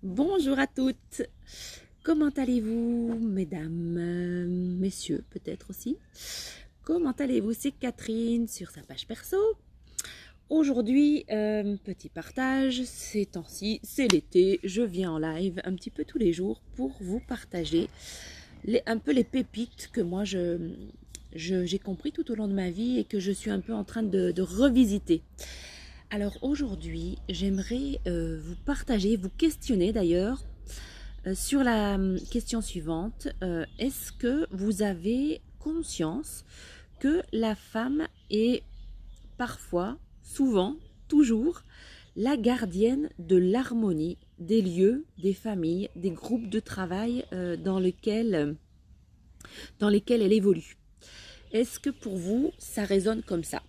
Bonjour à toutes. Comment allez-vous, mesdames, messieurs, peut-être aussi? Comment allez-vous? C'est Catherine sur sa page perso. Aujourd'hui, petit partage, ces temps-ci, c'est l'été, je viens en live un petit peu tous les jours pour vous partager un peu les pépites que moi j'ai compris tout au long de ma vie et que je suis un peu en train de revisiter. Alors aujourd'hui, j'aimerais vous partager, vous questionner d'ailleurs sur la question suivante. Est-ce que vous avez conscience que la femme est parfois, souvent, toujours la gardienne de l'harmonie des lieux, des familles, des groupes de travail dans lesquels elle évolue? Est-ce que pour vous, ça résonne comme ça?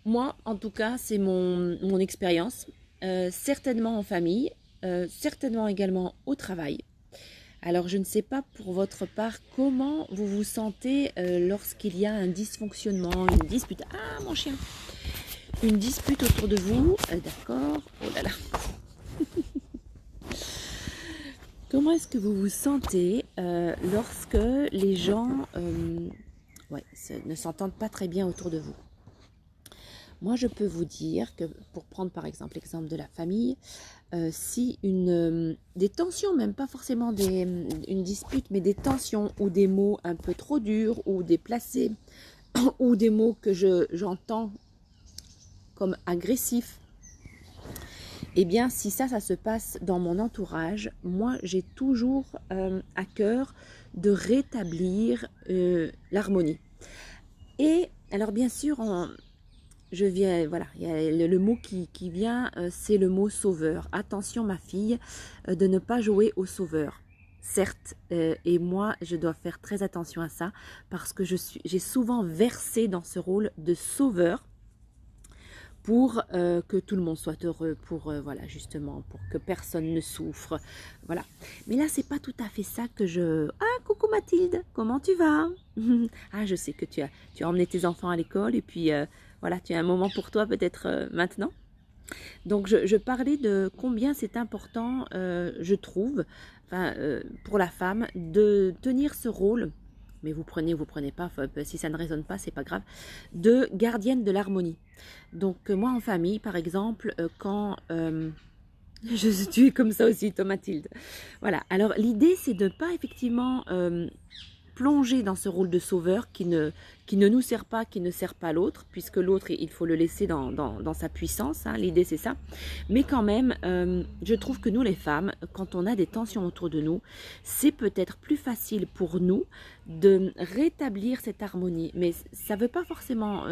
Moi, en tout cas, c'est mon expérience, certainement en famille, certainement également au travail. Alors, je ne sais pas pour votre part comment vous vous sentez lorsqu'il y a un dysfonctionnement, une dispute. Ah, mon chien! Une dispute autour de vous, d'accord? Oh là là! Comment est-ce que vous vous sentez lorsque les gens ne s'entendent pas très bien autour de vous? Moi, je peux vous dire que, pour prendre par exemple l'exemple de la famille, si des tensions, même pas forcément une dispute, mais des tensions ou des mots un peu trop durs ou déplacés, ou des mots que j'entends comme agressifs, eh bien, si ça se passe dans mon entourage, moi, j'ai toujours à cœur de rétablir l'harmonie. Et alors, bien sûr, voilà, il y a le mot qui vient, c'est le mot sauveur. Attention ma fille, de ne pas jouer au sauveur. Certes, et moi je dois faire très attention à ça parce que j'ai souvent versé dans ce rôle de sauveur pour que tout le monde soit heureux, pour voilà, justement, pour que personne ne souffre, voilà. Mais là, c'est pas tout à fait ça que je... Ah, coucou Mathilde, comment tu vas? Ah, je sais que tu as emmené tes enfants à l'école et puis voilà, tu as un moment pour toi peut-être maintenant. Donc, je parlais de combien c'est important, je trouve, enfin, pour la femme, de tenir ce rôle, mais vous prenez ou vous prenez pas, si ça ne résonne pas, c'est pas grave, de gardienne de l'harmonie. Donc, moi en famille, par exemple, quand... tu es comme ça aussi, toi Mathilde. Voilà, alors l'idée c'est de ne pas effectivement plonger dans ce rôle de sauveur qui ne nous sert pas, qui ne sert pas l'autre, puisque l'autre, il faut le laisser dans sa puissance, hein, l'idée c'est ça. Mais quand même, je trouve que nous les femmes, quand on a des tensions autour de nous, c'est peut-être plus facile pour nous de rétablir cette harmonie. Mais ça ne veut pas forcément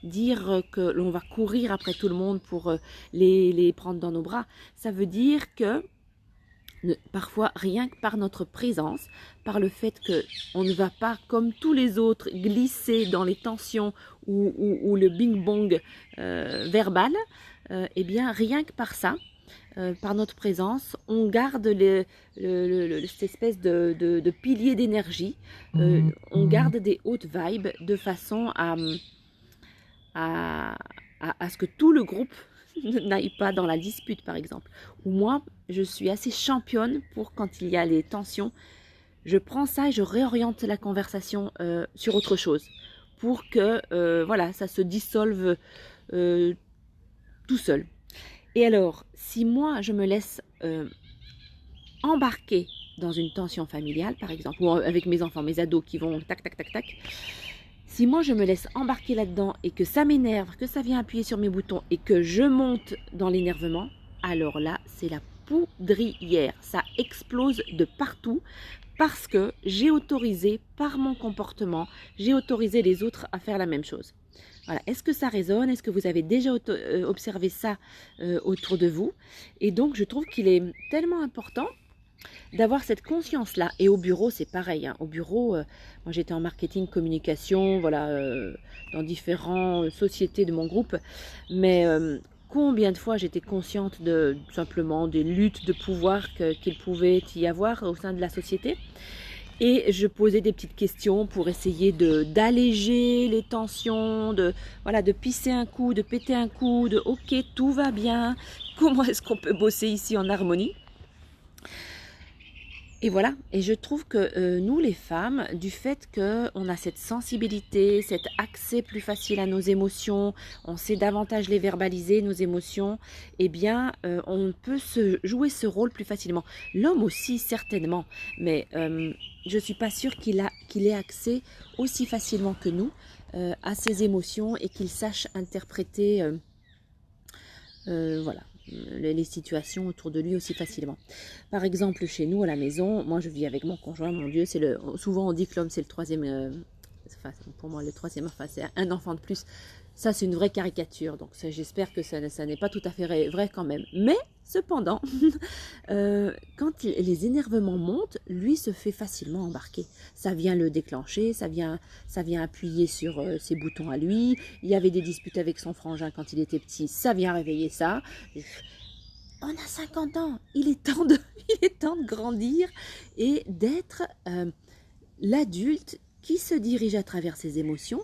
dire que l'on va courir après tout le monde pour les prendre dans nos bras. Ça veut dire que parfois rien que par notre présence, par le fait qu'on ne va pas comme tous les autres glisser dans les tensions ou le bing-bong verbal, eh bien rien que par ça, par notre présence, on garde cette espèce de pilier d'énergie, on garde des hautes vibes de façon à ce que tout le groupe n'aille pas dans la dispute par exemple. Ou moi, je suis assez championne pour quand il y a les tensions, je prends ça et je réoriente la conversation sur autre chose pour que voilà, ça se dissolve tout seul. Et alors, si moi je me laisse embarquer dans une tension familiale par exemple, ou avec mes enfants, mes ados qui vont tac tac tac tac, si moi je me laisse embarquer là-dedans et que ça m'énerve, que ça vient appuyer sur mes boutons et que je monte dans l'énervement, alors là c'est la poudrière, ça explose de partout parce que j'ai autorisé par mon comportement, j'ai autorisé les autres à faire la même chose. Voilà. Est-ce que ça résonne? Est-ce que vous avez déjà observé ça autour de vous? Et donc je trouve qu'il est tellement important d'avoir cette conscience-là. Et au bureau, c'est pareil. Hein. Au bureau, moi j'étais en marketing, communication, voilà, dans différentes sociétés de mon groupe. Mais combien de fois j'étais consciente simplement des luttes de pouvoir qu'il pouvait y avoir au sein de la société. Et je posais des petites questions pour essayer d'alléger les tensions, voilà, de pisser un coup, de péter un coup, de ok, tout va bien, comment est-ce qu'on peut bosser ici en harmonie? Et voilà, et je trouve que nous les femmes, du fait qu'on a cette sensibilité, cet accès plus facile à nos émotions, on sait davantage les verbaliser, nos émotions, eh bien on peut jouer ce rôle plus facilement. L'homme aussi certainement, mais je ne suis pas sûre qu'il ait accès aussi facilement que nous à ses émotions et qu'il sache interpréter voilà, les situations autour de lui aussi facilement. Par exemple, chez nous à la maison, moi je vis avec mon conjoint, mon Dieu, souvent on dit que l'homme c'est le troisième, enfin, pour moi le troisième, enfin c'est un enfant de plus. Ça c'est une vraie caricature, donc j'espère que ça n'est pas tout à fait vrai quand même. Mais cependant, quand les énervements montent, lui se fait facilement embarquer. Ça vient le déclencher, ça vient appuyer sur ses boutons à lui. Il y avait des disputes avec son frangin quand il était petit, ça vient réveiller ça. On a 50 ans, il est temps de grandir et d'être l'adulte qui se dirige à travers ses émotions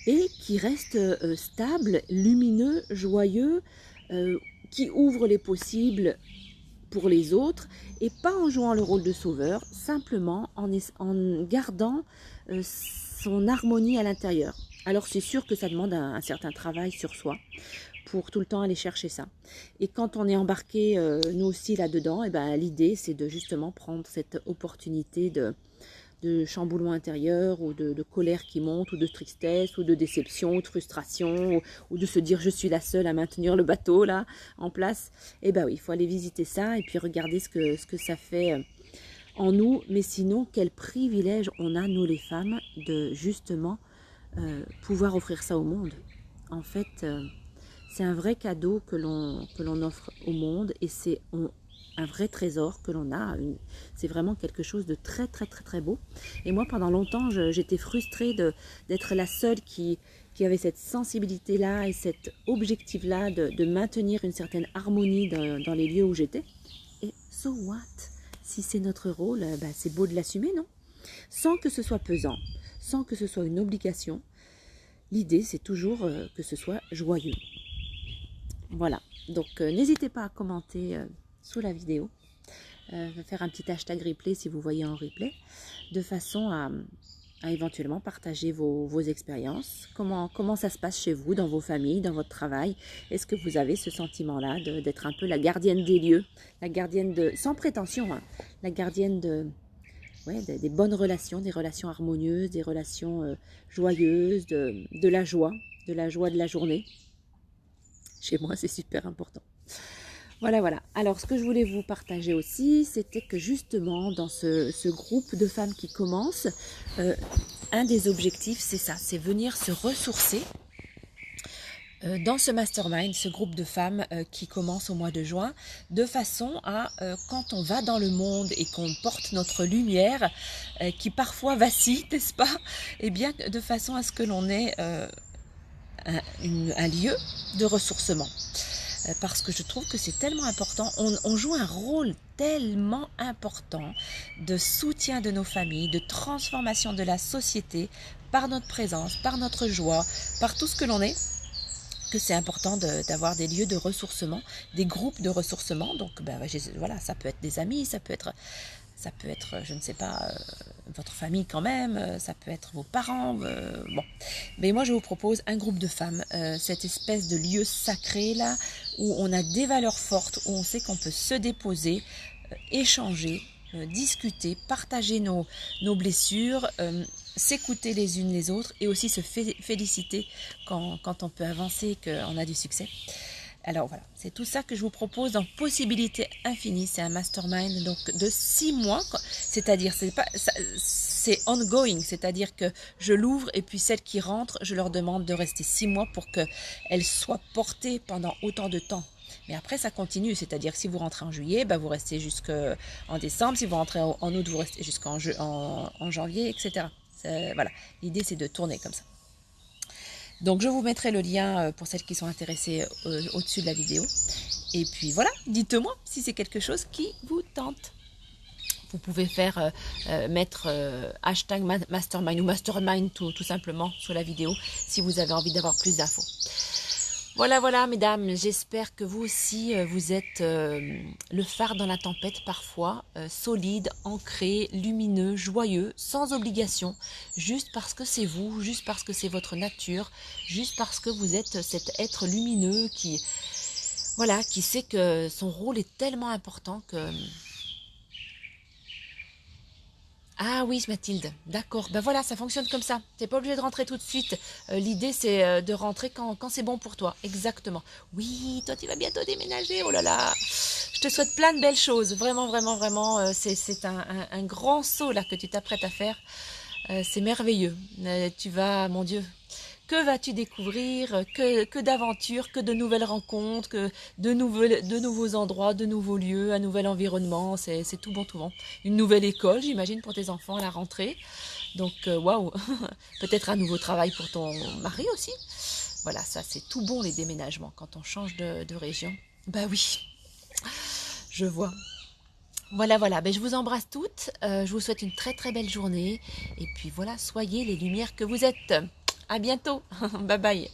et qui reste stable, lumineux, joyeux, qui ouvre les possibles pour les autres et pas en jouant le rôle de sauveur, simplement en gardant son harmonie à l'intérieur. Alors c'est sûr que ça demande un certain travail sur soi pour tout le temps aller chercher ça. Et quand on est embarqué nous aussi là-dedans, l'idée c'est de justement prendre cette opportunité de chamboulement intérieur ou de colère qui monte ou de tristesse ou de déception ou de frustration ou de se dire je suis la seule à maintenir le bateau là en place. Et oui, il faut aller visiter ça et puis regarder ce que ça fait en nous. Mais sinon, quel privilège on a nous les femmes de justement pouvoir offrir ça au monde. En fait, c'est un vrai cadeau que l'on offre au monde et c'est un vrai trésor que l'on a. C'est vraiment quelque chose de très très très très beau. Et moi pendant longtemps j'étais frustrée d'être la seule qui avait cette sensibilité là et cet objectif là de maintenir une certaine harmonie dans les lieux où j'étais. Et so what? Si c'est notre rôle, c'est beau de l'assumer, non? Sans que ce soit pesant, sans que ce soit une obligation. L'idée c'est toujours que ce soit joyeux. Voilà, donc n'hésitez pas à commenter sous la vidéo, faire un petit hashtag replay si vous voyez en replay, de façon à éventuellement partager vos expériences, comment ça se passe chez vous, dans vos familles, dans votre travail. Est-ce que vous avez ce sentiment-là d'être un peu la gardienne des lieux, la gardienne sans prétention, hein, la gardienne des bonnes relations, des relations harmonieuses, des relations joyeuses, de la joie de la journée. Chez moi, c'est super important. Voilà. Alors, ce que je voulais vous partager aussi, c'était que justement, dans ce groupe de femmes qui commencent, un des objectifs, c'est ça, c'est venir se ressourcer dans ce mastermind, ce groupe de femmes qui commence au mois de juin, de façon à, quand on va dans le monde et qu'on porte notre lumière, qui parfois vacille, n'est-ce pas? Eh bien, de façon à ce que l'on ait un lieu de ressourcement. Parce que je trouve que c'est tellement important, on joue un rôle tellement important de soutien de nos familles, de transformation de la société par notre présence, par notre joie, par tout ce que l'on est, que c'est important d'avoir des lieux de ressourcement, des groupes de ressourcement. Donc voilà, ça peut être des amis, ça peut être, je ne sais pas, votre famille quand même, ça peut être vos parents, bon. Mais moi je vous propose un groupe de femmes, cette espèce de lieu sacré là, où on a des valeurs fortes, où on sait qu'on peut se déposer, échanger, discuter, partager nos blessures, s'écouter les unes les autres et aussi se féliciter quand on peut avancer et qu'on a du succès. Alors voilà, c'est tout ça que je vous propose dans Possibilité Infinie. C'est un mastermind donc de 6 mois, c'est-à-dire c'est ongoing, c'est-à-dire que je l'ouvre et puis celles qui rentrent, je leur demande de rester 6 mois pour qu'elles soient portées pendant autant de temps. Mais après ça continue, c'est-à-dire que si vous rentrez en juillet, vous restez jusqu'en décembre, si vous rentrez en août, vous restez jusqu'en janvier, etc. Voilà, l'idée c'est de tourner comme ça. Donc je vous mettrai le lien pour celles qui sont intéressées au-dessus de la vidéo. Et puis voilà, dites-moi si c'est quelque chose qui vous tente. Vous pouvez faire mettre hashtag mastermind ou mastermind tout simplement sur la vidéo si vous avez envie d'avoir plus d'infos. Voilà, voilà, mesdames, j'espère que vous aussi, vous êtes le phare dans la tempête parfois, solide, ancré, lumineux, joyeux, sans obligation, juste parce que c'est vous, juste parce que c'est votre nature, juste parce que vous êtes cet être lumineux qui, voilà, qui sait que son rôle est tellement important que... Ah oui, Mathilde, d'accord. Ben voilà, ça fonctionne comme ça. T'es pas obligé de rentrer tout de suite. L'idée, c'est de rentrer quand c'est bon pour toi. Exactement. Oui, toi, tu vas bientôt déménager. Oh là là. Je te souhaite plein de belles choses. Vraiment, vraiment, vraiment. C'est un grand saut là que tu t'apprêtes à faire. C'est merveilleux. Tu vas, mon Dieu, que vas-tu découvrir? Que d'aventures, que de nouvelles rencontres, que de nouveaux endroits, de nouveaux lieux, un nouvel environnement. C'est tout bon, tout bon. Une nouvelle école, j'imagine, pour tes enfants à la rentrée. Donc, waouh! Peut-être un nouveau travail pour ton mari aussi. Voilà, ça, c'est tout bon, les déménagements, quand on change de région. Bah oui, je vois. Voilà, voilà, ben, je vous embrasse toutes, je vous souhaite une très très belle journée, et puis voilà, soyez les lumières que vous êtes. À bientôt, bye bye.